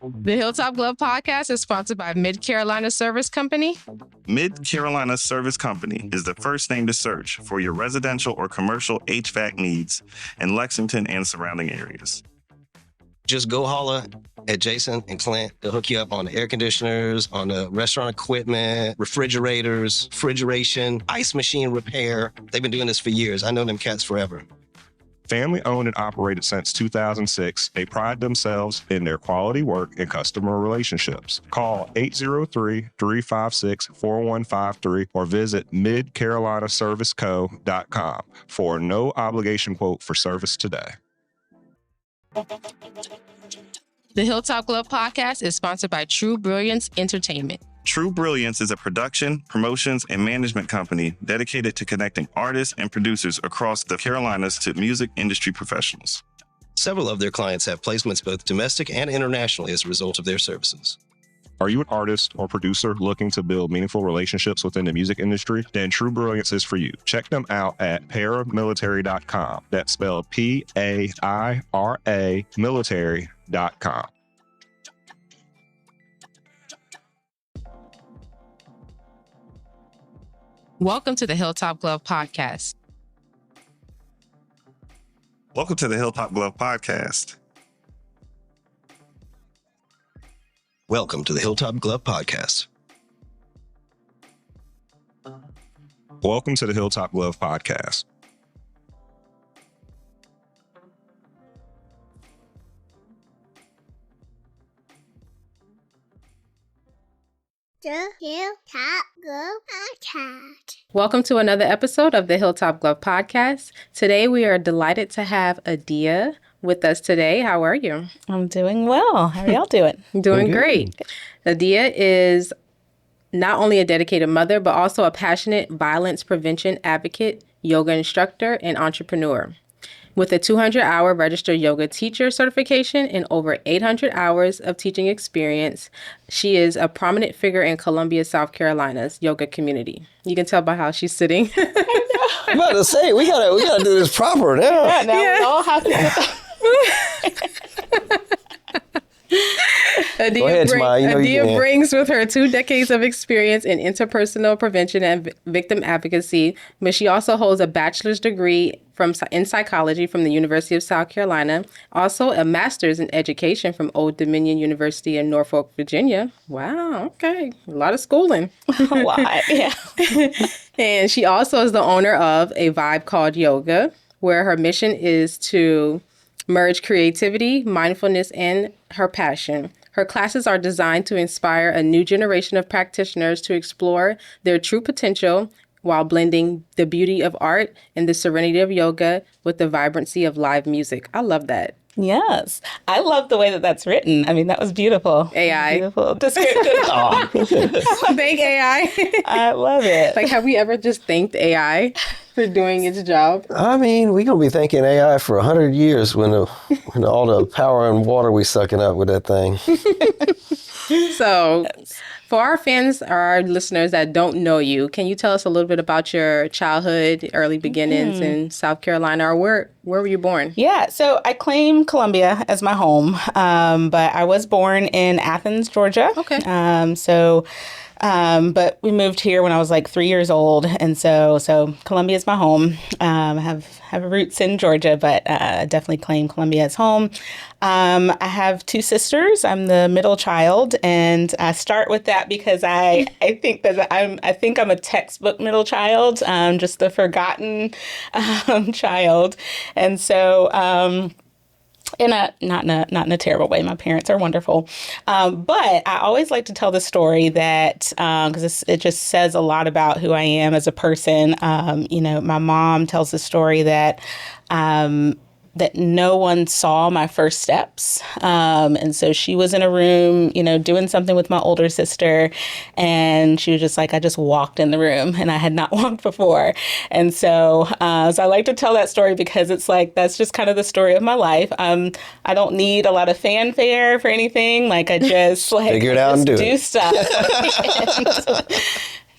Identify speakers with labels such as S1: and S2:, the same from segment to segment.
S1: The Hilltop Glove podcast is sponsored by Mid Carolina Service Company.
S2: Mid Carolina Service Company is the first name to search for your residential or commercial HVAC needs in Lexington and surrounding areas.
S3: Just go holler at Jason and Clint. They'll hook you up on the air conditioners, on the restaurant equipment, refrigerators, refrigeration, ice machine repair. They've been doing this for years. I know them cats forever.
S4: Family owned and operated since 2006, they pride themselves in their quality work and customer relationships. Call 803-356-4153 or visit midcarolinaserviceco.com for a no obligation quote for service today.
S1: The Hilltop Glove podcast is sponsored by True Brilliance Entertainment.
S2: True Brilliance is a production, promotions, and management company dedicated to connecting artists and producers across the Carolinas to music industry professionals.
S3: Several of their clients have placements both domestic and internationally as a result of their services.
S4: Are you an artist or producer looking to build meaningful relationships within the music industry? Then True Brilliance is for you. Check them out at paramilitary.com. That's spelled Paira military.com.
S1: Welcome to the Hilltop Glove podcast.
S2: Welcome to the Hilltop Glove podcast.
S3: Welcome to the Hilltop Glove podcast.
S4: Welcome to the Hilltop Glove podcast.
S5: The Hilltop Glove Podcast.
S1: Welcome to another episode of the Hilltop Glove podcast. Today we are delighted to have Adia with us today. How are you?
S6: I'm doing well. How are y'all doing?
S1: Doing great. Adia is not only a dedicated mother, but also a passionate violence prevention advocate, yoga instructor, and entrepreneur. With a 200-hour registered yoga teacher certification and over 800 hours of teaching experience, she is a prominent figure in Columbia, South Carolina's yoga community. You can tell by how she's sitting.
S3: I'm about to say, we gotta do this proper now.
S6: Yeah, now we all have to.
S1: Adia brings with her 2 decades of experience in interpersonal prevention and victim advocacy, but she also holds a bachelor's degree in psychology from the University of South Carolina, also a master's in education from Old Dominion University in Norfolk, Virginia. Wow, okay. A lot of schooling.
S6: A lot, yeah.
S1: And she also is the owner of a vibe called Yoga, where her mission is to merge creativity, mindfulness, and her passion. Her classes are designed to inspire a new generation of practitioners to explore their true potential while blending the beauty of art and the serenity of yoga with the vibrancy of live music. I love that.
S6: Yes. I love the way that that's written. I mean, that was beautiful.
S1: AI.
S6: Beautiful description.
S1: Thank AI.
S6: I love it.
S1: Like, have we ever just thanked AI for doing its job?
S7: I mean, we're going to be thanking AI for 100 years when all the power and water we sucking up with that thing.
S1: So, for our fans or our listeners that don't know you, can you tell us a little bit about your childhood, early beginnings in South Carolina, or where were you born?
S6: Yeah, so I claim Columbia as my home, but I was born in Athens, Georgia.
S1: Okay.
S6: But we moved here when I was like 3 years old, and so Columbia is my home. I have roots in Georgia, but definitely claim Columbia as home. I have 2 sisters. I'm the middle child, and I start with that because I think I'm a textbook middle child, just the forgotten child, and so. Not in a terrible way. My parents are wonderful. But I always like to tell the story that, because it just says a lot about who I am as a person. My mom tells the story that that no one saw my first steps. And so she was in a room, doing something with my older sister. And she was just like, I just walked in the room and I had not walked before. And so I like to tell that story because it's like, that's just kind of the story of my life. I don't need a lot of fanfare for anything. Like I just
S7: figure it out and do
S6: stuff.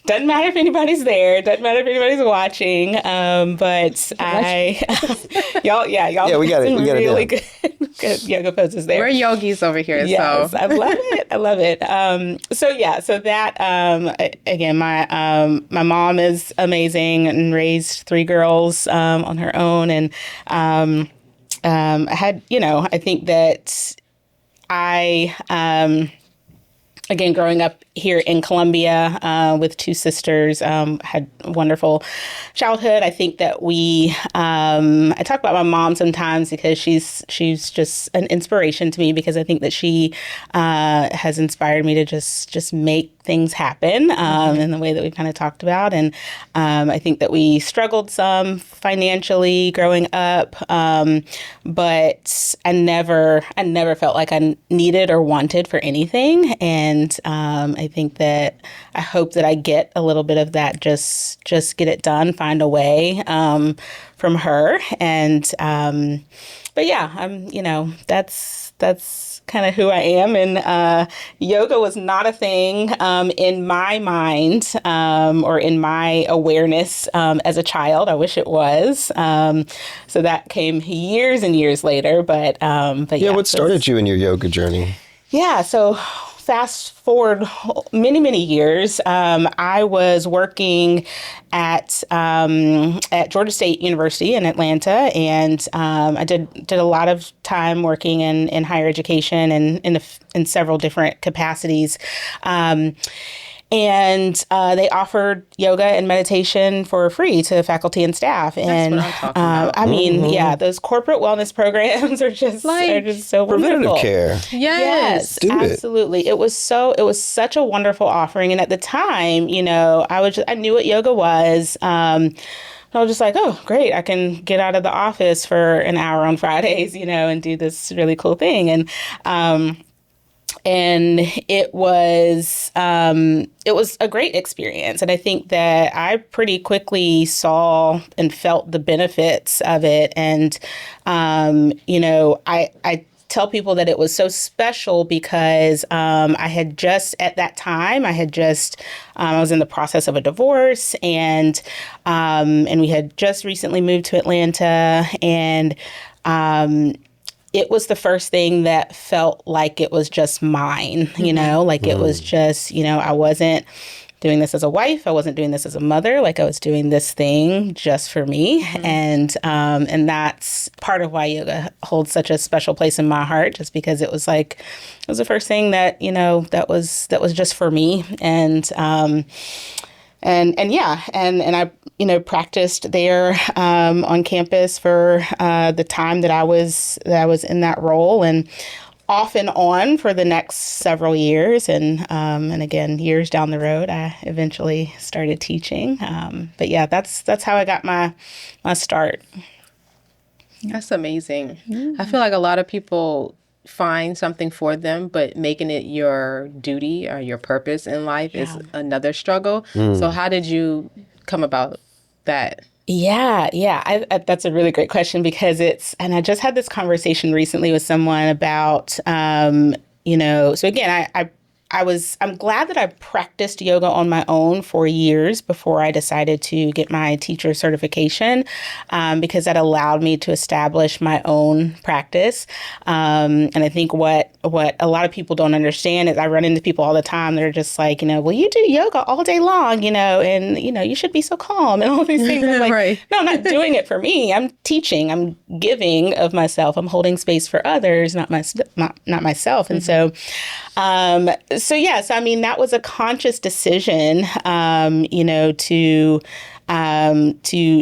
S6: Doesn't matter if anybody's there. Doesn't matter if anybody's watching. But y'all,
S7: we got it. We got
S6: really
S7: it.
S6: Good good yoga poses there.
S1: We're yogis over here,
S6: Yes,
S1: so
S6: I love it. I love it. So that again, my mom is amazing and raised 3 girls on her own, and I had, I think that I again, growing up here in Columbia with 2 sisters, had a wonderful childhood. I think that I talk about my mom sometimes because she's just an inspiration to me, because I think that she has inspired me to just make things happen in the way that we've kind of talked about. And I think that we struggled some financially growing up, but I never felt like I needed or wanted for anything. And I think that I hope that I get a little bit of that, just get it done, find a way from her. And but yeah, that's kind of who I am. And yoga was not a thing in my mind or in my awareness as a child. I wish it was. So that came years and years later. But yeah,
S7: what started you in your yoga journey?
S6: Yeah, so fast forward many, many years, I was working at Georgia State University in Atlanta, and I did a lot of time working in higher education and in several different capacities. And they offered yoga and meditation for free to faculty and staff. And
S1: what I'm talking about.
S6: I mean, yeah, those corporate wellness programs are just so
S7: preventative
S6: wonderful.
S7: care.
S1: yes.
S7: Do it.
S6: Absolutely. It was such a wonderful offering. And at the time, I knew what yoga was. I was just like, oh, great. I can get out of the office for an hour on Fridays, and do this really cool thing. And it was a great experience. And I think that I pretty quickly saw and felt the benefits of it. And, I tell people that it was so special because I had just, at that time, I was in the process of a divorce, and we had just recently moved to Atlanta, and it was the first thing that felt like it was just mine, it was just, I wasn't doing this as a wife. I wasn't doing this as a mother. Like, I was doing this thing just for me. And that's part of why yoga holds such a special place in my heart, just because it was the first thing that, that was just for me. And I, practiced there on campus for the time that I was in that role, and off and on for the next several years. And again, years down the road, I eventually started teaching. But yeah, that's how I got my start.
S1: That's amazing. I feel like a lot of people find something for them, but making it your duty or your purpose in life is another struggle. So how did you come about that?
S6: Yeah. That's a really great question, because and I just had this conversation recently with someone about, so again, I'm glad that I practiced yoga on my own for years before I decided to get my teacher certification, because that allowed me to establish my own practice. And I think what a lot of people don't understand is I run into people all the time that are just like, well, you do yoga all day long, and, you should be so calm and all these things. I'm like,
S1: Right.
S6: No, I'm not doing it for me. I'm teaching. I'm giving of myself. I'm holding space for others, not myself. And so I mean, that was a conscious decision, to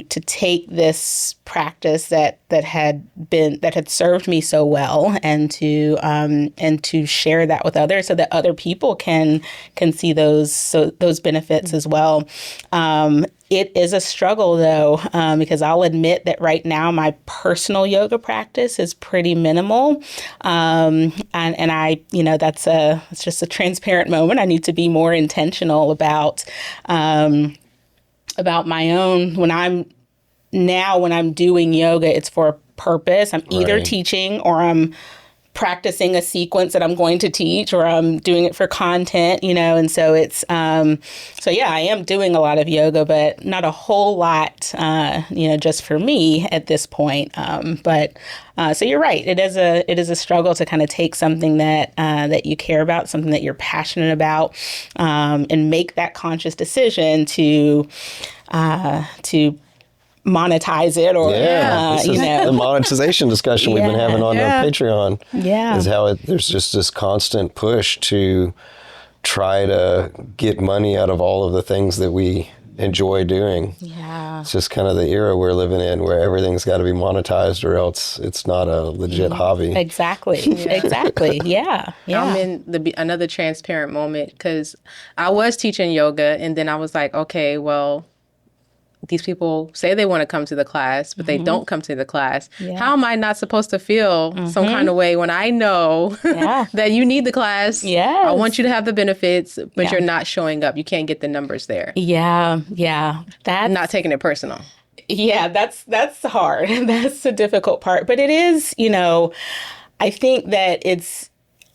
S6: take this practice that had served me so well, and to share that with others, so that other people can see those benefits as well. It is a struggle, though, because I'll admit that right now my personal yoga practice is pretty minimal, and I, it's just a transparent moment. I need to be more intentional about my own. When I'm doing yoga, it's for a purpose. I'm either teaching or I'm practicing a sequence that I'm going to teach, or I'm doing it for content, and so it's, so yeah, I am doing a lot of yoga, but not a whole lot, just for me at this point. But so you're right. It is a struggle to kind of take something that you care about, something that you're passionate about, and make that conscious decision to monetize it, or
S7: the monetization discussion we've been having on our Patreon. Is how there's just this constant push to try to get money out of all of the things that we enjoy doing. It's just kind of the era we're living in, where everything's got to be monetized, or else it's not a legit hobby.
S6: Exactly. Yeah.
S1: I'm in another transparent moment, because I was teaching yoga, and then I was like, okay, well, these people say they want to come to the class, but they don't come to the class. How am I not supposed to feel some kind of way when I know that you need the class? I want you to have the benefits, but you're not showing up. You can't get the numbers there.
S6: That's
S1: not taking it personal.
S6: Yeah, that's hard. That's the difficult part. But it is, I think that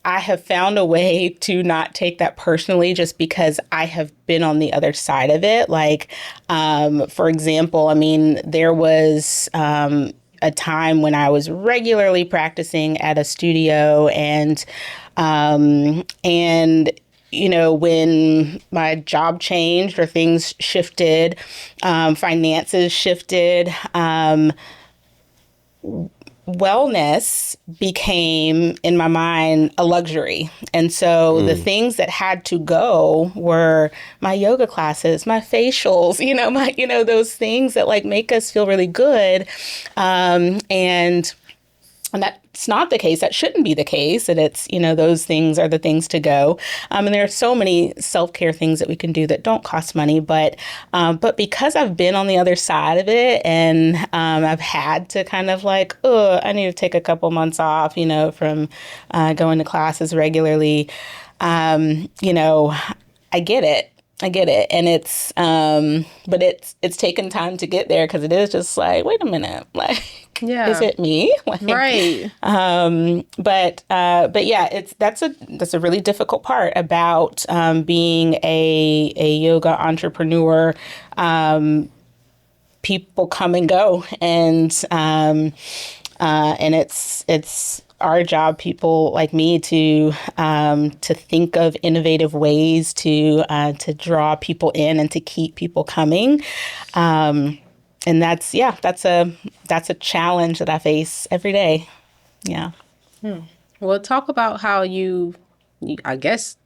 S6: I have found a way to not take that personally, just because I have been on the other side of it. Like, for example, I mean, there was a time when I was regularly practicing at a studio, and when my job changed or things shifted, finances shifted, wellness became, in my mind, a luxury. And so the things that had to go were my yoga classes, my facials, those things that like make us feel really good. And that's not the case. That shouldn't be the case. And it's, those things are the things to go. And there are so many self-care things that we can do that don't cost money. But because I've been on the other side of it, and I've had to kind of like, I need to take a couple months off, from going to classes regularly. I get it. And it's, but it's taken time to get there, because it is just like, wait a minute, like, is it me? Like,
S1: right.
S6: But yeah, that's a really difficult part about being a yoga entrepreneur. People come and go, and it's our job, people like me, to think of innovative ways to draw people in and to keep people coming. And that's a challenge that I face every day. Yeah.
S1: Well, talk about how you, I guess,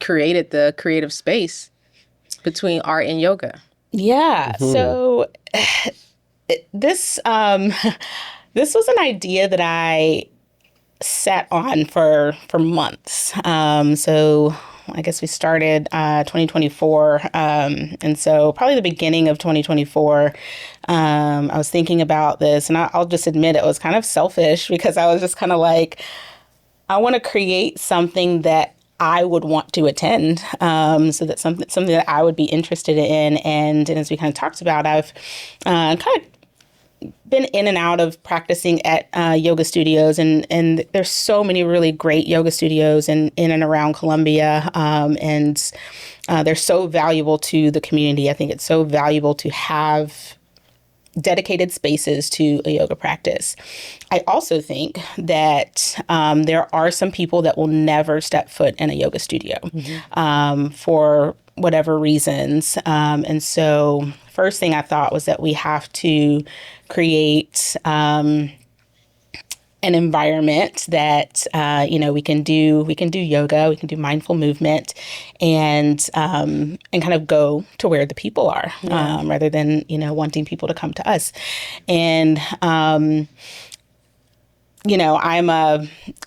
S1: created the creative space between art and yoga.
S6: Yeah. So this was an idea that I sat on for months. So I guess we started 2024. And so probably the beginning of 2024, I was thinking about this, and I'll just admit it was kind of selfish, because I was just kind of like, I want to create something that I would want to attend, so that something that I would be interested in. And as we kind of talked about, I've kind of been in and out of practicing at yoga studios, and there's so many really great yoga studios in and around Columbia, and they're so valuable to the community. I think it's so valuable to have dedicated spaces to a yoga practice. I also think that there are some people that will never step foot in a yoga studio for whatever reasons. And so first thing I thought was that we have to create an environment that we can do yoga, we can do mindful movement, and kind of go to where the people are, rather than wanting people to come to us. And I'm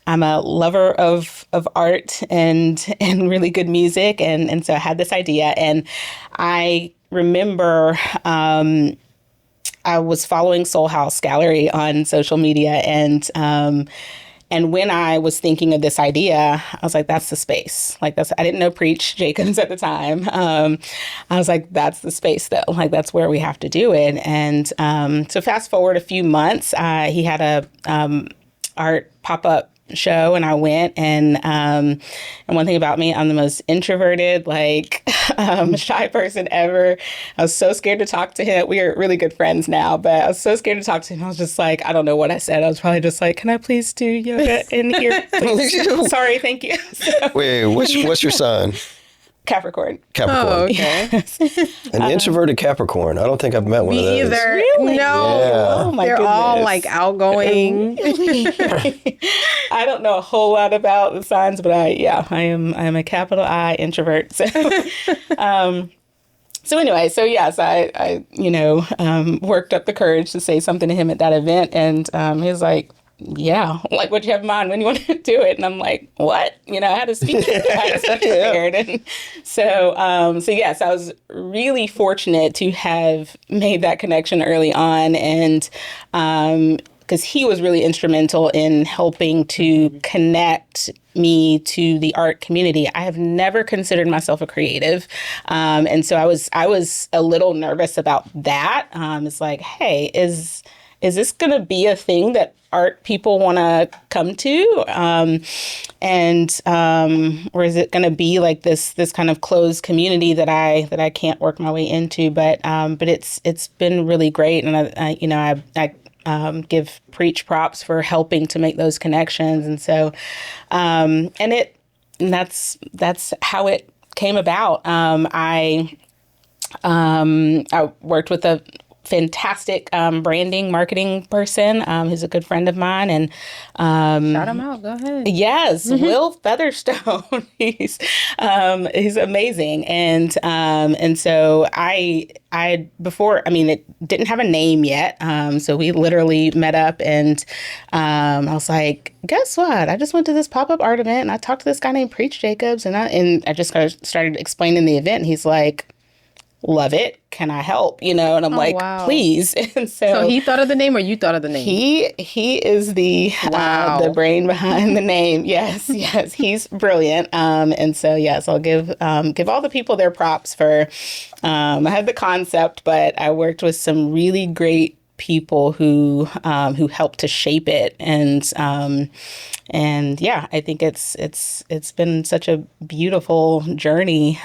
S6: a lover of art and really good music, and so I had this idea, and I remember I was following Soul House Gallery on social media, and when I was thinking of this idea, I was like, that's the space. Like, I didn't know Preach Jacobs at the time. I was like, that's the space though. Like, that's where we have to do it. And so fast forward a few months, he had a art pop-up show, and I went. And one thing about me, I'm the most introverted, like shy person ever. I was so scared to talk to him. We are really good friends now, but I was so scared to talk to him. I was just like, I don't know what I said. I was probably just like, can I please do yoga in here? Sorry, thank you. So,
S7: Wait, what's your sign?
S6: Capricorn.
S7: Capricorn.
S1: Oh, okay.
S7: An introverted Capricorn. I don't think I've met one of
S1: Me
S7: those.
S1: either.
S6: Really?
S1: No.
S7: Yeah.
S6: Oh my
S1: They're
S6: goodness.
S1: all like outgoing.
S6: I don't know a whole lot about the signs, but I am a capital I introvert. So, so anyway, so yes, I worked up the courage to say something to him at that event, and he was like, yeah, like, what do you have in mind when you want to do it? And I'm like, what? I had to speak. I had to be prepared. And so yes, I was really fortunate to have made that connection early on. And because he was really instrumental in helping to connect me to the art community. I have never considered myself a creative. And so I was a little nervous about that. It's like, hey, is this going to be a thing that art people want to come to? Or is it going to be like this kind of closed community that I can't work my way into? But it's been really great. And I give preach props for helping to make those connections. And so, that's how it came about. I worked with a fantastic branding marketing person who's a good friend of mine, and
S1: Shout him out. Go ahead.
S6: yes, Will Featherstone. he's amazing, and so I before, I mean, it didn't have a name yet, so we literally met up, and I was like, guess what? I just went to this pop-up art event, and I talked to this guy named Preach Jacobs, and I just kind of started explaining the event, and he's like, love it. Can I help? And I'm like,
S1: wow.
S6: Please. And so
S1: he thought of the name, or you thought of the name?
S6: He is the the brain behind the name. Yes, he's brilliant. And so yes, I'll give all the people their props for. I had the concept, but I worked with some really great people who helped to shape it, and yeah, I think it's been such a beautiful journey.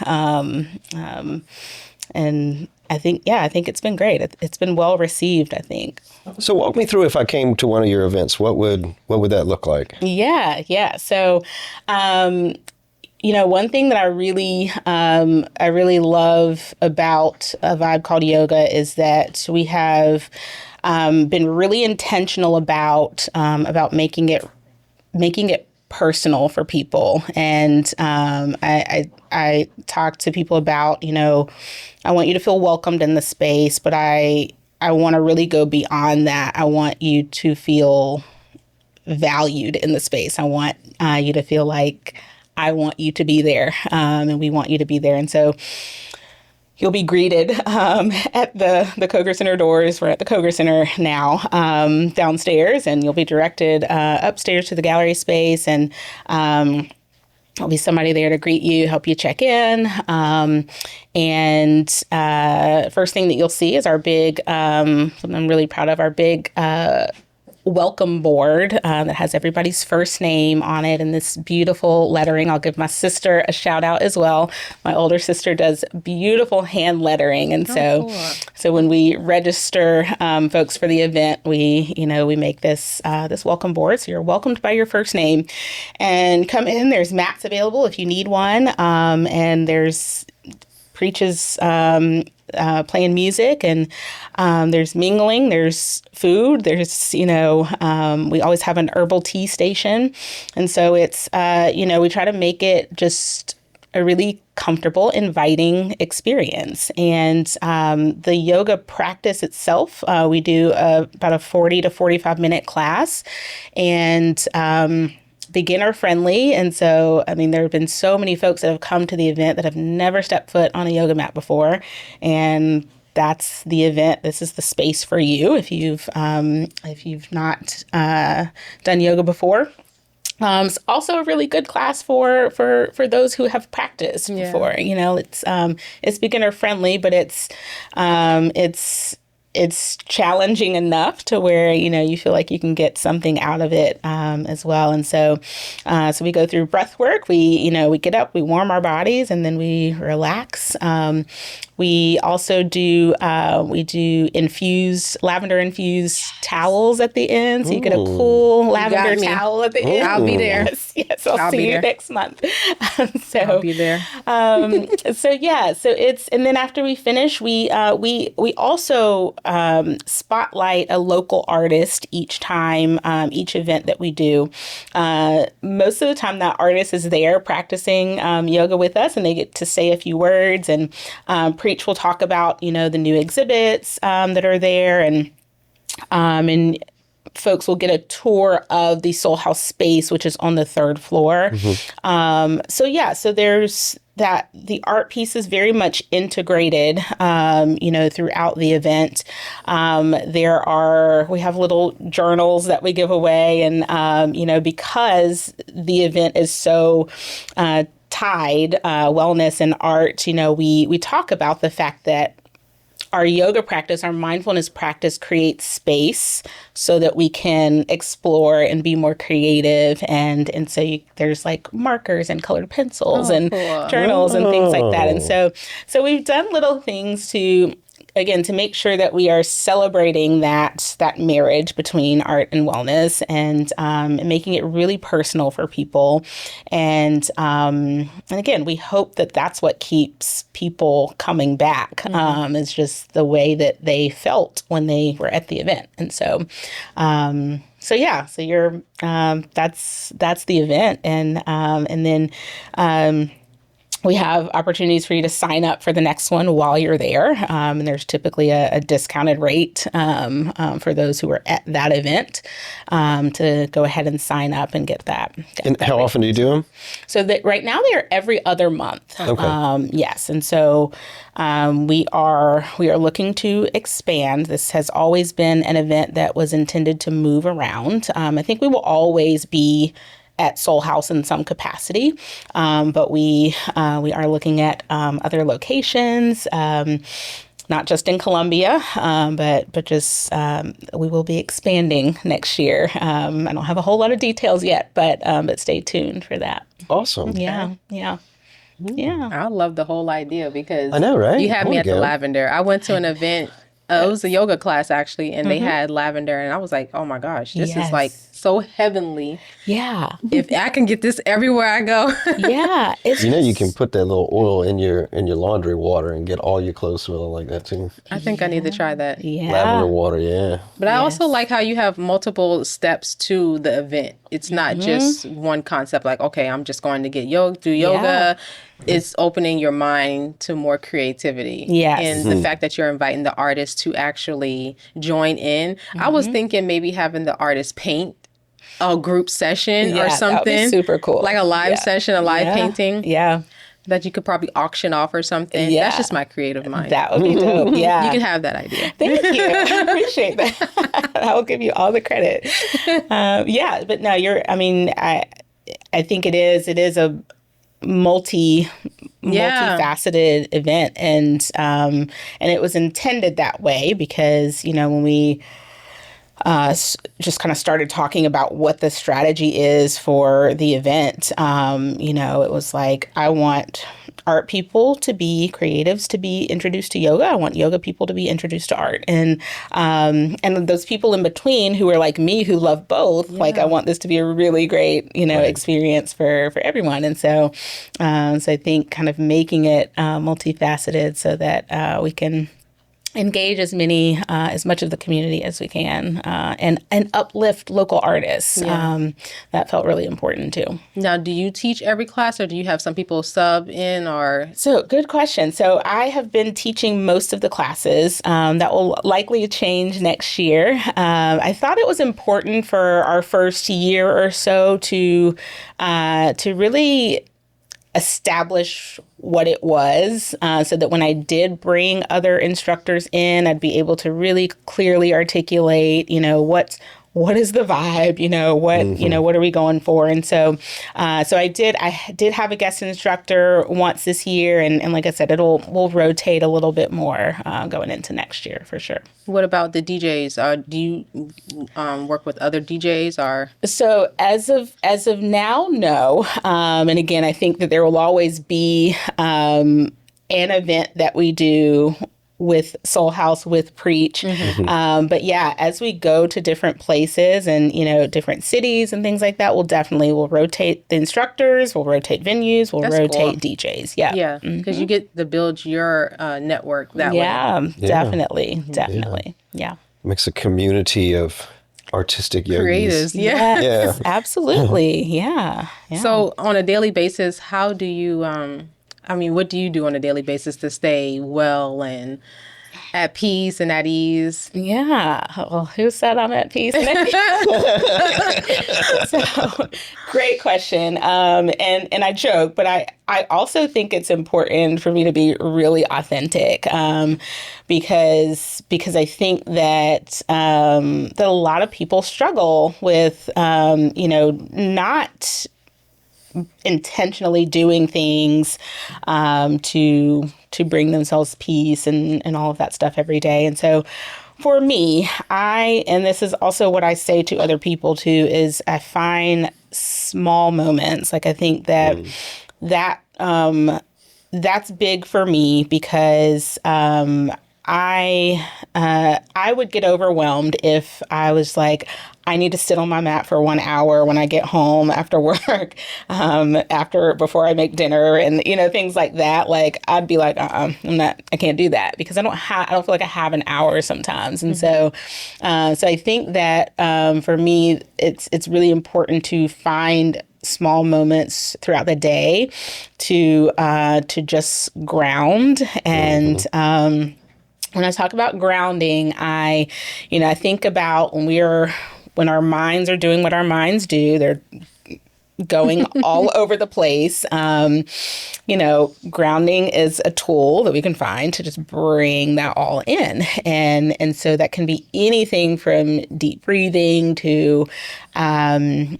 S6: And I think it's been great. It's been well received, I think.
S7: So walk me through, if I came to one of your events, what would that look like? Yeah.
S6: So, one thing that I really love about a vibe called yoga is that we have been really intentional about making it personal for people. And I talk to people about, I want you to feel welcomed in the space, but I want to really go beyond that. I want you to feel valued in the space. I want you to feel like I want you to be there, and we want you to be there. And so you'll be greeted at the Koger Center doors. We're at the Koger Center now, downstairs, and you'll be directed upstairs to the gallery space, and there'll be somebody there to greet you, help you check in. And first thing that you'll see is our big, something I'm really proud of, our big welcome board that has everybody's first name on it and this beautiful lettering. I'll give my sister a shout out as well. My older sister does beautiful hand lettering. And so when we register folks for the event, we make this welcome board. So you're welcomed by your first name, and come in. There's mats available if you need one. And there's Preach's playing music, and there's mingling, there's food, there's, we always have an herbal tea station. And so it's, we try to make it just a really comfortable, inviting experience. And the yoga practice itself, we do about a 40 to 45 minute class, and beginner friendly. And so, there have been so many folks that have come to the event that have never stepped foot on a yoga mat before. And that's the event. This is the space for you if you've not done yoga before. It's also a really good class for those who have practiced before. It's beginner friendly, but it's it's challenging enough to where, you feel like you can get something out of it as well. And so we go through breath work. We get up, we warm our bodies, and then we relax. We also do lavender infused towels at the end, so you get a cool lavender towel at the end.
S1: I'll be there.
S6: Yes, I'll see you next month. So
S1: I'll be there.
S6: So it's, and then after we finish, we also spotlight a local artist each time, each event that we do. Most of the time, that artist is there practicing yoga with us, and they get to say a few words, and Preach will talk about the new exhibits that are there, and folks will get a tour of the Soul House space, which is on the 3rd floor. So there's that. The art piece is very much integrated, throughout the event. We have little journals that we give away, and, because the event is so tied, wellness and art, we talk about the fact that our yoga practice, our mindfulness practice creates space so that we can explore and be more creative. And so there's like markers and colored pencils and journals and things like that. And so we've done little things to make sure that we are celebrating that marriage between art and wellness, and making it really personal for people. And again, we hope that that's what keeps people coming back. Is just the way that they felt when they were at the event. And so you're that's the event, and then we have opportunities for you to sign up for the next one while you're there. And there's typically a discounted rate for those who are at that event to go ahead and sign up and get that.
S7: And how often do you do them?
S6: So that right now they are every other month.
S7: Okay.
S6: Yes. And so we are looking to expand. This has always been an event that was intended to move around. I think we will always be at Soul House in some capacity, but we are looking at other locations, not just in Columbia, but just we will be expanding next year. I don't have a whole lot of details yet, but stay tuned for that.
S7: Awesome.
S6: Yeah.
S1: I love the whole idea, because
S7: I know, right?
S1: You had me at the lavender. I went to an event. It was a yoga class, actually, and they had lavender, and I was like, oh my gosh, this is like so heavenly.
S6: Yeah.
S1: If I can get this everywhere I go.
S6: Yeah.
S7: You can put that little oil in your laundry water and get all your clothes smelling like that too.
S1: I think I need to try that.
S6: Yeah.
S7: Lavender water, yeah.
S1: But I also like how you have multiple steps to the event. It's not just one concept, like, okay, I'm just going to do yoga.
S6: Yeah.
S1: It's opening your mind to more creativity.
S6: Yes.
S1: And the fact that you're inviting the artist to actually join in. I was thinking maybe having the artist paint a group session or something.
S6: That would be super cool.
S1: Like a live session, a live painting.
S6: Yeah.
S1: That you could probably auction off or something.
S6: Yeah.
S1: That's just my creative mind.
S6: That would be dope. Yeah.
S1: You can have that idea.
S6: Thank you. I appreciate that. I will give you all the credit. But no, I think it is a multifaceted event, and it was intended that way because, when we just kind of started talking about what the strategy is for the event, it was like, I want art people to be creatives, to be introduced to yoga. I want yoga people to be introduced to art. And those people in between who are like me, who love both, like, I want this to be a really great, experience for everyone. And so I think kind of making it multifaceted so that we can engage as much of the community as we can, and uplift local artists. That felt really important too.
S1: Now, do you teach every class, or do you have some people sub in, or?
S6: So, good question. So I have been teaching most of the classes. That will likely change next year. I thought it was important for our first year or so to really establish what it was, so that when I did bring other instructors in, I'd be able to really clearly articulate, what is the vibe? What are we going for? And so I did have a guest instructor once this year. And like I said, we'll rotate a little bit more going into next year for sure.
S1: What about the DJs? Do you work with other DJs or?
S6: So as of now, no. And again, I think that there will always be an event that we do with Soul House, with Preach. But yeah, as we go to different places and, different cities and things like that, we'll rotate the instructors, we'll rotate venues, we'll rotate DJs. Yeah.
S1: Yeah. Because you get to build your network that way.
S6: Yeah, definitely. Yeah.
S7: Makes a community of artistic yogis.
S1: Creatives. Yeah.
S6: Yes, absolutely. Yeah.
S1: So on a daily basis, how do you, what do you do on a daily basis to stay well and at peace and at ease?
S6: Yeah. Well, who said I'm at peace and at peace? So, great question. And I joke, but I also think it's important for me to be really authentic, because I think that that a lot of people struggle with, not intentionally doing things to bring themselves peace and all of that stuff every day. And so for me, and this is also what I say to other people too, is I find small moments. Like I think that that's big for me, because I would get overwhelmed if I was like, I need to sit on my mat for 1 hour when I get home after work, before I make dinner, and things like that. Like I'd be like, I can't do that, because I don't feel like I have an hour sometimes. And so I think that for me, it's really important to find small moments throughout the day to just ground. And when I talk about grounding, I think about when our minds are doing what our minds do, they're going all over the place. Grounding is a tool that we can find to just bring that all in. And so that can be anything from deep breathing to, I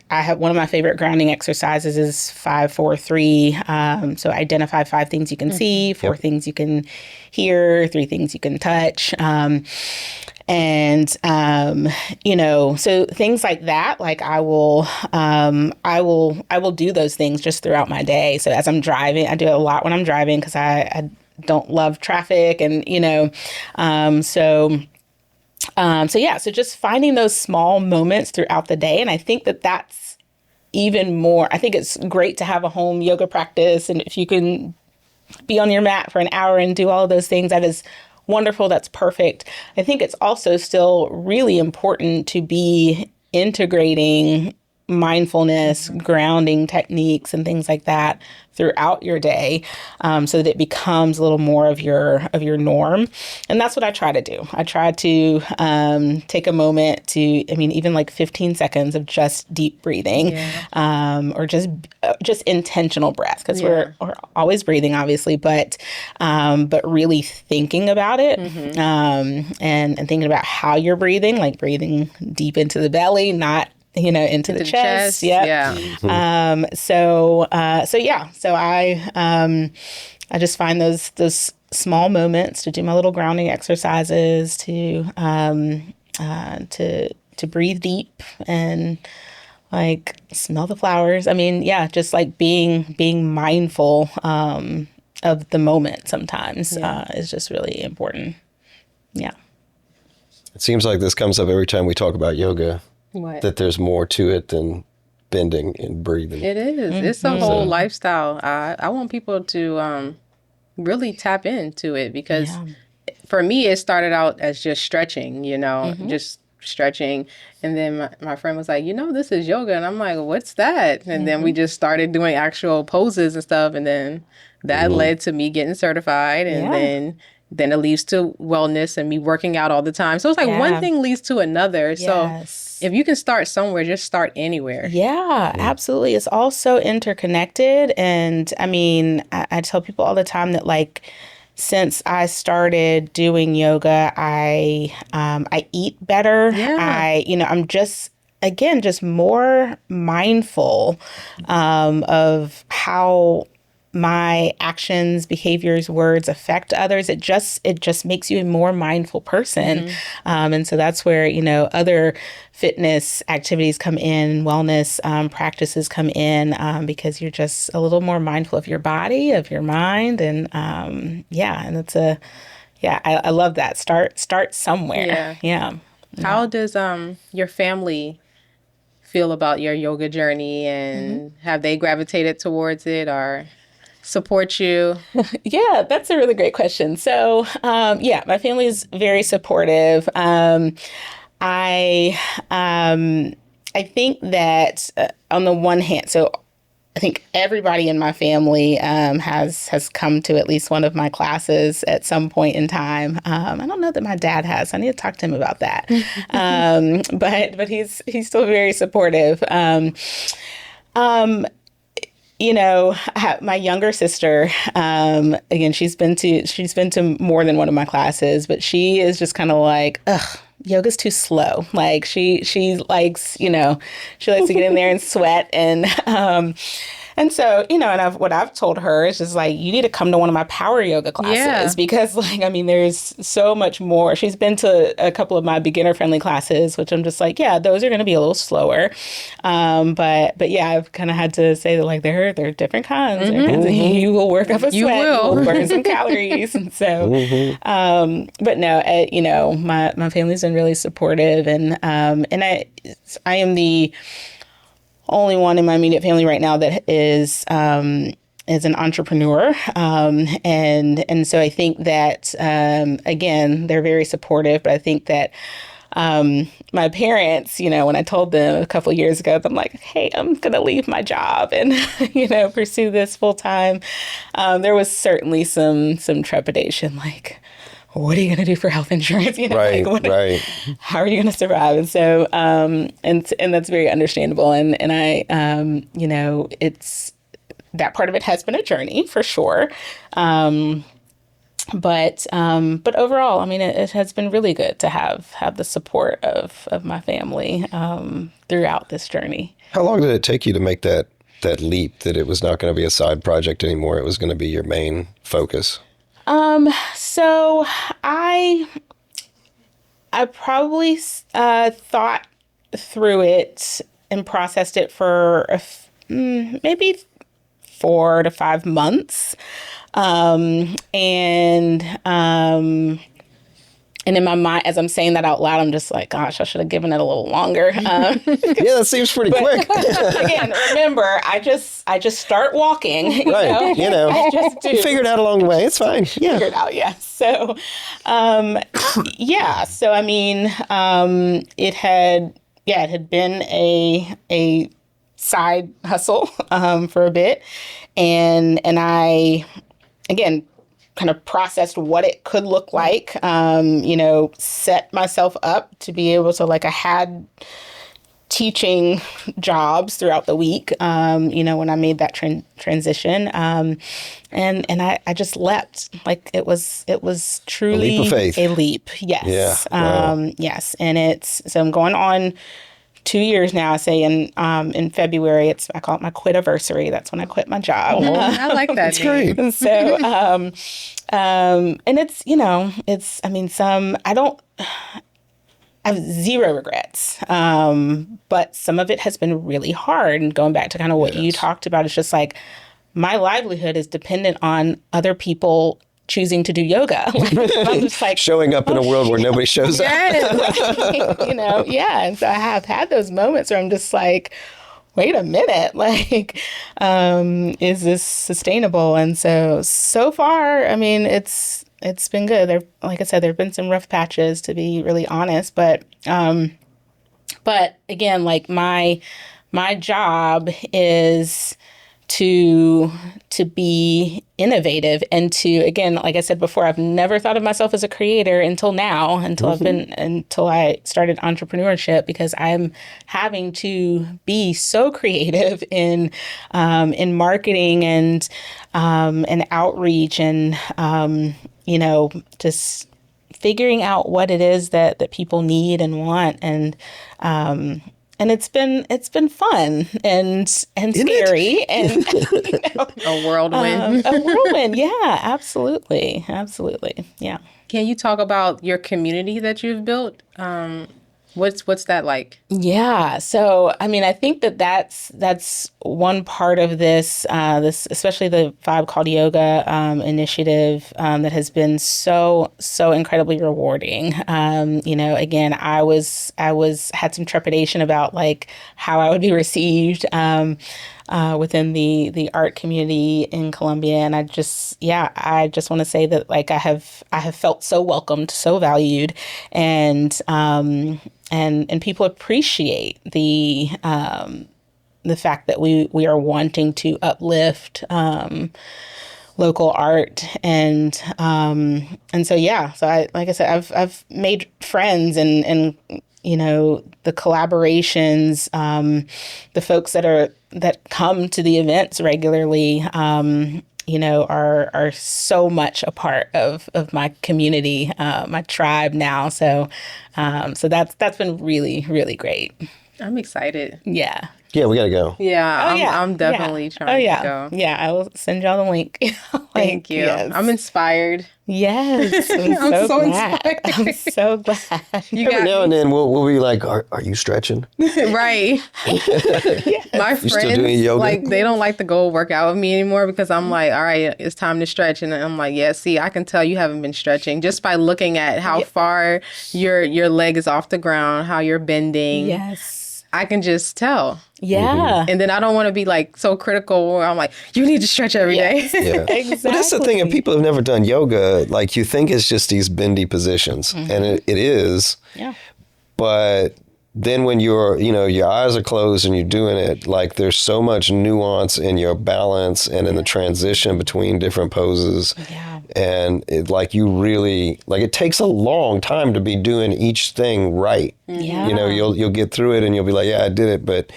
S6: have one of my favorite grounding exercises is 5, 4, 3. So identify 5 things you can see, 4 things you can hear, 3 things you can touch. So things like that, like I will do those things just throughout my day. So as I'm driving, I do it a lot when I'm driving, because I don't love traffic, and so just finding those small moments throughout the day. And I think that that's even more, I think it's great to have a home yoga practice. And if you can be on your mat for an hour and do all of those things, that is wonderful. That's perfect. I think it's also still really important to be integrating mindfulness, grounding techniques, and things like that throughout your day, so that it becomes a little more of your norm. And that's what I try to do. I try to take a moment to, even like 15 seconds of just deep breathing, or just intentional breath, because we're always breathing, obviously, but really thinking about it, and thinking about how you're breathing, like breathing deep into the belly, not into the chest. Yeah. So I just find those small moments to do my little grounding exercises, to breathe deep and like smell the flowers. Just like being mindful of the moment sometimes is just really important. Yeah.
S7: It seems like this comes up every time we talk about yoga.
S1: What?
S7: That there's more to it than bending and breathing.
S1: It is. It's a whole lifestyle. I want people to really tap into it, because for me, it started out as just stretching, just stretching. And then my friend was like, this is yoga. And I'm like, what's that? And then we just started doing actual poses and stuff. And then that led to me getting certified. And then it leads to wellness and me working out all the time. So it's like one thing leads to another. Yes. So if you can start somewhere, just start anywhere.
S6: Yeah, absolutely. It's all so interconnected. And I tell people all the time that, like, since I started doing yoga, I eat better.
S1: Yeah.
S6: I'm just more mindful of how my actions, behaviors, words affect others. It just makes you a more mindful person. And so that's where, other fitness activities come in, wellness practices come in, because you're just a little more mindful of your body, of your mind. And and it's I love that. Start somewhere. Yeah.
S1: How does your family feel about your yoga journey, and have they gravitated towards it or support you?
S6: Yeah, that's a really great question. So, my family is very supportive. I I think that on the one hand, so I think everybody in my family has come to at least one of my classes at some point in time. I don't know that my dad has. I need to talk to him about that. But he's still very supportive. My younger sister, again, she's been to more than one of my classes, but she is just kind of like, ugh, yoga's too slow. Like she likes, she likes to get in there and sweat and so, what I've told her is just like, you need to come to one of my power yoga classes because there's so much more. She's been to a couple of my beginner friendly classes, which I'm just like, yeah, those are going to be a little slower. But yeah, I've kind of had to say that like, there are different kinds. You will work up a sweat, you will burn some calories. And so, but no, my family's been really supportive and I am the only one in my immediate family right now that is an entrepreneur. And so I think that, again, they're very supportive, but I think that my parents, when I told them a couple of years ago, I'm like, hey, I'm going to leave my job and, pursue this full time. There was certainly some trepidation, like, what are you going to do for health insurance?
S7: Right, right.
S6: How are you going to survive? And so, and that's very understandable. And I, it's, that part of it has been a journey for sure. But overall, it has been really good to have the support of my family, throughout this journey.
S7: How long did it take you to make that leap that it was not going to be a side project anymore? It was going to be your main focus?
S6: So I probably thought through it and processed it for maybe 4 to 5 months. And in my mind, as I'm saying that out loud, I'm just like, gosh, I should have given it a little longer.
S7: Yeah, that seems pretty quick.
S6: Again, remember, I just start walking.
S7: Right,
S6: I just do.
S7: You figure it out along the way. It's fine. Yeah.
S6: Figure it out, yeah. So, yeah. So, it had been a side hustle for a bit, and I, again, kind of processed what it could look like, set myself up to be able to, like, I had teaching jobs throughout the week, when I made that transition. And I just leapt. Like, it was truly
S7: a leap of faith.
S6: A leap. Yes.
S7: Yeah. Wow.
S6: Yes. And so I'm going on 2 years now. I say in February, I call it my quit-iversary. That's when I quit my job.
S1: Oh, I like that.
S7: That's great.
S6: So, and it's, I have zero regrets. But some of it has been really hard. And going back to kind of what you talked about, it's just like my livelihood is dependent on other people choosing to do yoga. I'm just like
S7: showing up in a world where nobody shows up.
S6: Yeah. And so I have had those moments where I'm just like, wait a minute, like, is this sustainable? And so far, it's been good. Like I said, there've been some rough patches, to be really honest, but again, like my job is to be innovative and to, again, like I said before, I've never thought of myself as a creator until now, until I started entrepreneurship, because I'm having to be so creative in marketing and outreach and just figuring out what it is that people need and want. And it's been fun and scary and
S1: a whirlwind.
S6: a whirlwind. Yeah, absolutely. Yeah.
S1: Can you talk about your community that you've built? What's that like?
S6: Yeah. So, I mean, I think that's one part of this, especially the Vibe Called Yoga initiative that has been so incredibly rewarding. Again, I had some trepidation about like how I would be received within the art community in Columbia, and I just want to say that like I have felt so welcomed, so valued, and people appreciate the fact that we are wanting to uplift local art and so like I said, I've made friends and the collaborations, the folks that come to the events regularly are so much a part of my community, my tribe now. So that's been really, really great.
S1: I'm excited.
S6: Yeah.
S7: Yeah, we got to go.
S1: Yeah, I'm definitely trying to go.
S6: Yeah, I will send y'all the link.
S1: Thank you. Yes. I'm inspired.
S6: Yes. I'm so inspired. I'm so glad.
S7: Every now and then we'll be like, are you stretching?
S1: Right.
S6: Yes.
S1: My friends,
S7: still doing yoga?
S1: like, they don't like to go work out with me anymore because I'm like, all right, it's time to stretch. And I'm like, yeah, see, I can tell you haven't been stretching just by looking at how far your leg is off the ground, how you're bending.
S6: Yes.
S1: I can just tell.
S6: Yeah.
S1: And then I don't want to be like so critical where I'm like, you need to stretch every day.
S7: Yeah.
S6: Exactly.
S7: But that's the thing. If people have never done yoga, like you think it's just these bendy positions, and it is.
S6: Yeah.
S7: But then when your eyes are closed and you're doing it, like there's so much nuance in your balance and in the transition between different poses.
S6: Yeah.
S7: And it, like you really, like it takes a long time to be doing each thing right.
S6: Yeah.
S7: You'll get through it and you'll be like, yeah, I did it, but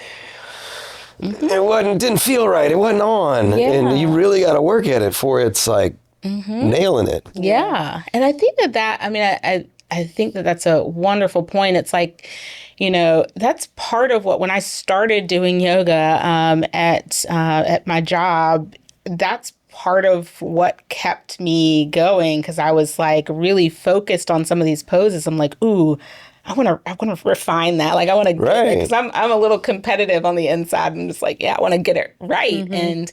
S7: it didn't feel right. It wasn't on.
S6: Yeah.
S7: And you really got to work at it for it's like nailing it.
S6: Yeah. And I think I think that that's a wonderful point. It's like, that's part of when I started doing yoga at my job, that's part of what kept me going, because I was like really focused on some of these poses. I'm like, ooh, I want to refine that. Like I want to get it, because I'm a little competitive on the inside. I'm just like, yeah, I want to get it right. And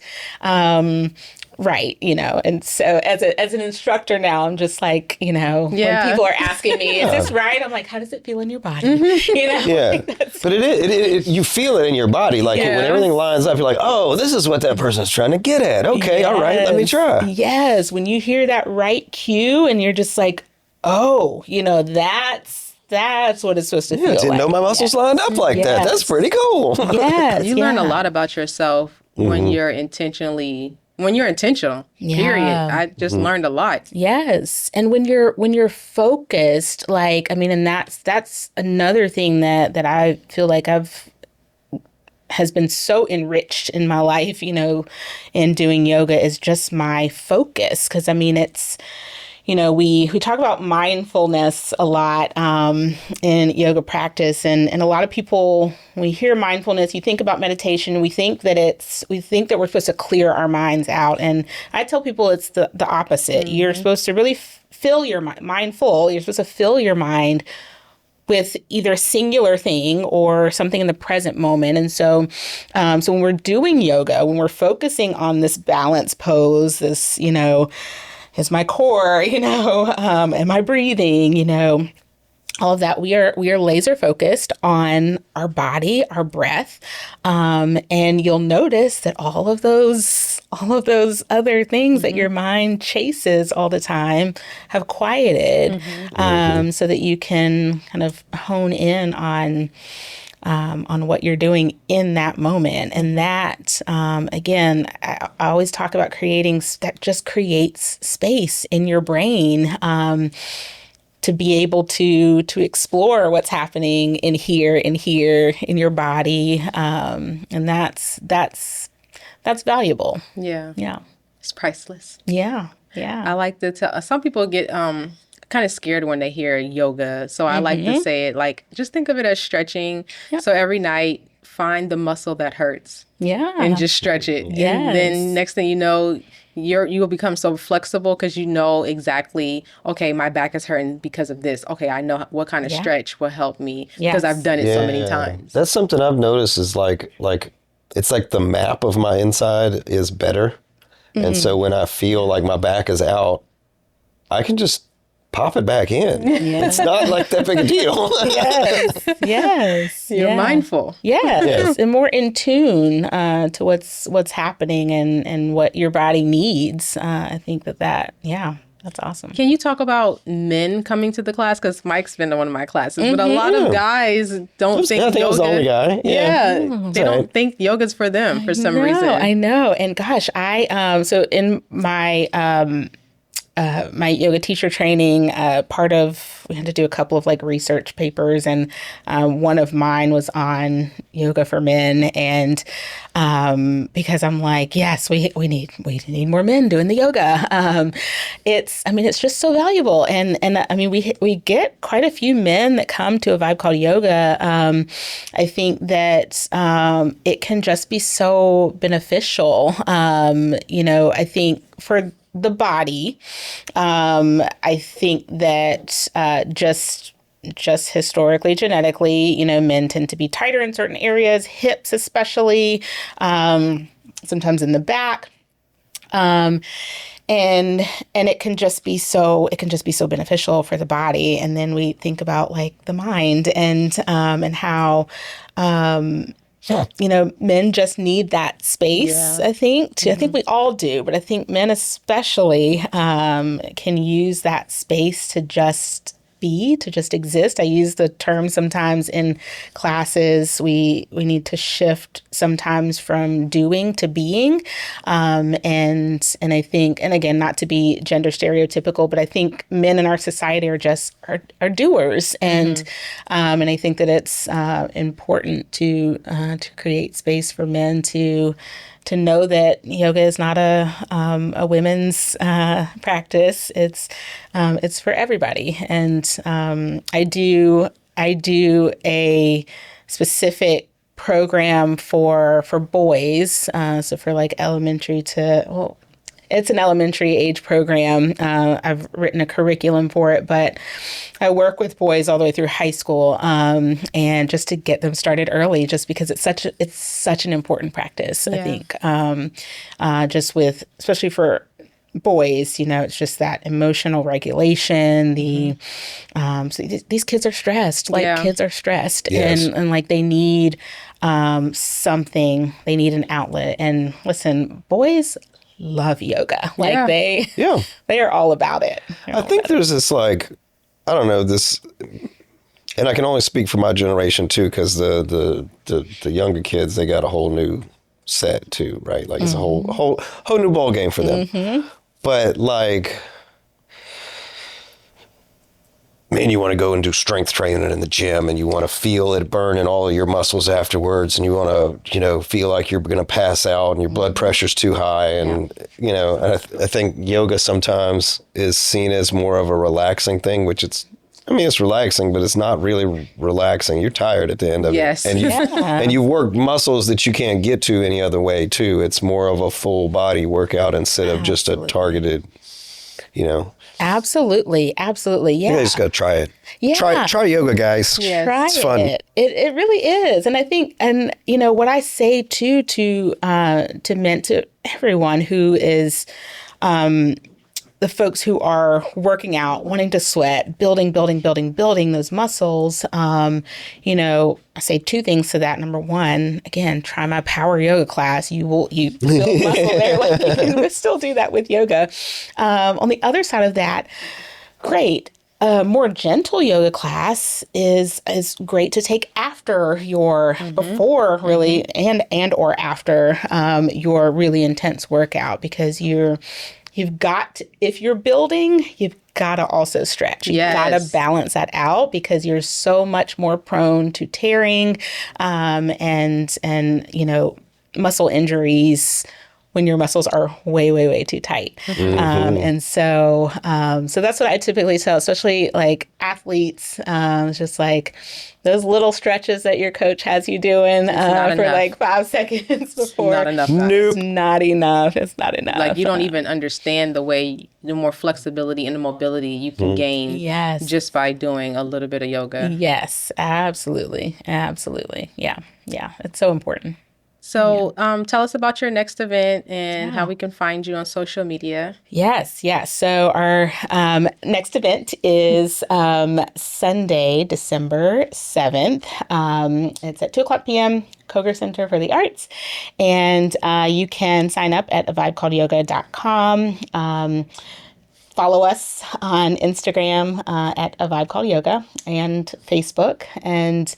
S6: right, and so as an instructor now, I'm just like, when people are asking me, is this right? I'm like, how does it feel in your body?
S7: Yeah, but it you feel it in your body. Like when everything lines up, you're like, oh, this is what that person's trying to get at. Okay, all right, let me try.
S6: Yes, when you hear that right cue and you're just like, oh, that's what it's supposed to feel like.
S7: I didn't know my muscles lined up like that. That's pretty cool.
S6: Yes,
S1: you learn a lot about yourself when you're intentional, period. I just learned a lot.
S6: Yes. And when you're focused, like, I mean, and that's another thing that I feel like has been so enriched in my life, in doing yoga, is just my focus. 'Cause I mean, it's, we talk about mindfulness a lot in yoga practice, and a lot of people, when we hear mindfulness, you think about meditation, we think that we're supposed to clear our minds out, and I tell people it's the opposite. You're supposed to really fill your mind full. You're supposed to fill your mind with either a singular thing or something in the present moment. And so when we're doing yoga, when we're focusing on this balance pose, this is my core, and my breathing, all of that, we are laser focused on our body, our breath. And you'll notice that all of those other things that your mind chases all the time have quieted, so that you can kind of hone in on what you're doing in that moment. And that, again, I always talk about that just creates space in your brain, to be able to explore what's happening in here in your body. And that's valuable.
S1: Yeah.
S6: Yeah.
S1: It's priceless.
S6: Yeah. Yeah.
S1: I like to tell, some people get kind of scared when they hear yoga. So I like to say it like, just think of it as stretching.
S6: Yep.
S1: So every night, find the muscle that hurts.
S6: Yeah.
S1: And just stretch it.
S6: Yes.
S1: And then next thing you know, you will become so flexible because you know exactly, okay, my back is hurting because of this. Okay, I know what kind of stretch will help me because I've done it so many times.
S7: That's something I've noticed is like it's like the map of my inside is better. And so when I feel like my back is out, I can just pop it back in. It's not like that big a deal.
S6: Yes.
S1: You're mindful.
S6: Yes. And more in tune to what's happening and what your body needs. I think that that's awesome.
S1: Can you talk about men coming to the class? Because Mike's been to one of my classes, but a lot of guys don't think yoga.
S7: I was the only guy.
S1: They don't think yoga's for them for some reason.
S6: I know. And gosh, so in my my yoga teacher training, we had to do a couple of like research papers, and one of mine was on yoga for men. And because I'm like, yes, we need more men doing the yoga. It's just so valuable. And I mean, we get quite a few men that come to a vibe called yoga. I think that it can just be so beneficial. I think for the body, I think that just historically, genetically, men tend to be tighter in certain areas, hips especially, sometimes in the back. And it can just be so beneficial for the body. And then we think about like the mind and how men just need that space, I think. I think we all do, but I think men especially can use that space to just exist. I use the term sometimes in classes. We need to shift sometimes from doing to being. And I think, and again, not to be gender stereotypical, but I think men in our society are doers. And I think that it's important to create space for men to know that yoga is not a women's practice. It's for everybody. And I do a specific program for boys. So for like elementary to, it's an elementary age program. I've written a curriculum for it, but I work with boys all the way through high school, and just to get them started early, just because it's such an important practice. I think, especially for boys, it's just that emotional regulation. So these kids are stressed. Kids are stressed, and like they need something. They need an outlet. And listen, boys love yoga. They are all about it.
S7: I think there's this like, I don't know, this, and I can only speak for my generation too, because the younger kids, they got a whole new set too, right? Like it's a whole new ball game for them. But like, man, you want to go and do strength training in the gym, and you want to feel it burn in all of your muscles afterwards, and you want to, feel like you're going to pass out and your blood pressure's too high. And, and I think yoga sometimes is seen as more of a relaxing thing, which it's relaxing, but it's not really relaxing. You're tired at the end of it. And you work muscles that you can't get to any other way too. It's more of a full body workout instead of just a targeted,
S6: Absolutely. Yeah.
S7: You guys just got to try it.
S6: Yeah.
S7: Try yoga, guys.
S6: Yeah.
S7: It's fun.
S6: It really is. And I think, what I say too, to men, to everyone who is, the folks who are working out, wanting to sweat, building those muscles, I say two things to that. Number one, again, try my power yoga class. You build muscle there. Like you can still do that with yoga. On the other side of that, great. A more gentle yoga class is great to take after your before really and or after your really intense workout, because if you're building, you've got to also stretch. You've got to balance that out, because you're so much more prone to tearing and muscle injuries when your muscles are way, way, way too tight. And so that's what I typically tell, especially like athletes. It's just like those little stretches that your coach has you doing for like 5 seconds before.
S1: Not enough.
S6: It's not enough. It's not enough.
S1: Like you don't even understand the more flexibility and the mobility you can gain just by doing a little bit of yoga.
S6: Yes, absolutely. Absolutely. Yeah. Yeah. It's so important.
S1: So tell us about your next event and how we can find you on social media.
S6: Yes. So our next event is Sunday, December 7th. It's at 2:00 p.m., Koger Center for the Arts. And you can sign up at avibecalledyoga.com. Follow us on Instagram at A Vibe Called Yoga and Facebook. And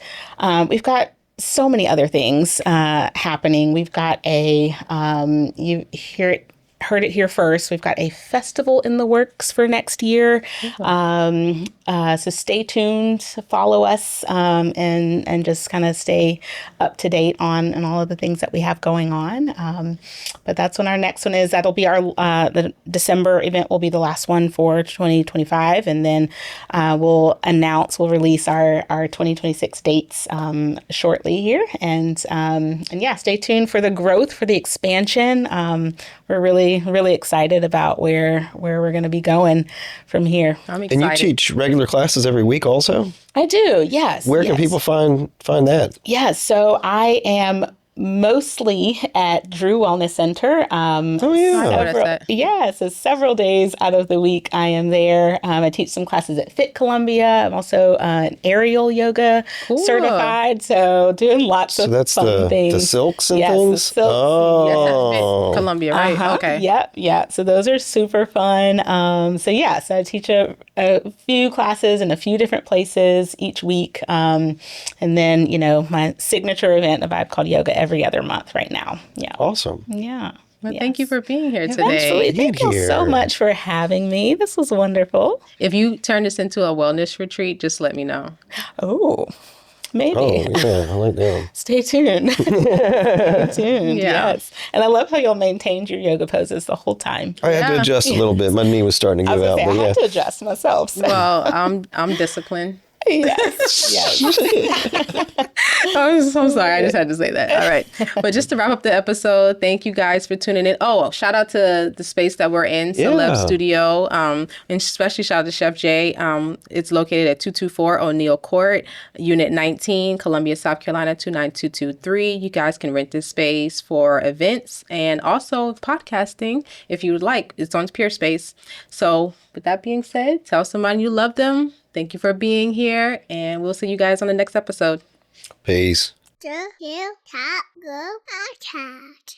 S6: we've got so many other things happening. We've got heard it here first. We've got a festival in the works for next year. So stay tuned, follow us, and just kind of stay up to date on all of the things that we have going on. But that's when our next one is. That'll be the December event will be the last one for 2025. And then we'll release our 2026 dates shortly here. And yeah, stay tuned for the growth, for the expansion. We're really excited about where we're going to be going from here.
S1: I'm excited.
S7: And you teach regular classes every week also?
S6: I do, yes.
S7: Where can people find that?
S6: Yes, so I am mostly at Drew Wellness Center. So several days out of the week I am there. I teach some classes at Fit Columbia. I'm also an aerial yoga certified, so doing lots of fun things.
S7: The silks and
S6: things?
S7: The
S6: silks.
S7: Oh.
S1: Yes, at Fit Columbia, right? Okay.
S6: Yep. So those are super fun. So I teach a few classes in a few different places each week. And then, my signature event, A Vibe Called Yoga, every other month right now. Yeah.
S7: Awesome.
S6: Yeah.
S1: Well, thank you for being here today.
S6: Absolutely. Thank you so much for having me. This was wonderful.
S1: If you turn this into a wellness retreat, just let me know.
S6: Oh, maybe.
S7: Oh, yeah, I like that.
S6: Stay tuned. Stay tuned. Yes. And I love how y'all maintained your yoga poses the whole time.
S7: I had to adjust a little bit. My knee was starting to give out.
S6: I had to adjust myself. So.
S1: Well, I'm disciplined.
S6: Yes.
S1: I'm so sorry. I just had to say that. All right. But just to wrap up the episode, thank you guys for tuning in. Oh, shout out to the space that we're in, Celeb Studio. And especially shout out to Chef Jay. It's located at 224 O'Neill Court, Unit 19, Columbia, South Carolina, 29223. You guys can rent this space for events and also podcasting if you would like. It's on Peerspace. So with that being said, tell someone you love them. Thank you for being here, and we'll see you guys on the next episode.
S7: Peace.
S5: The Hill Top Girl Podcast.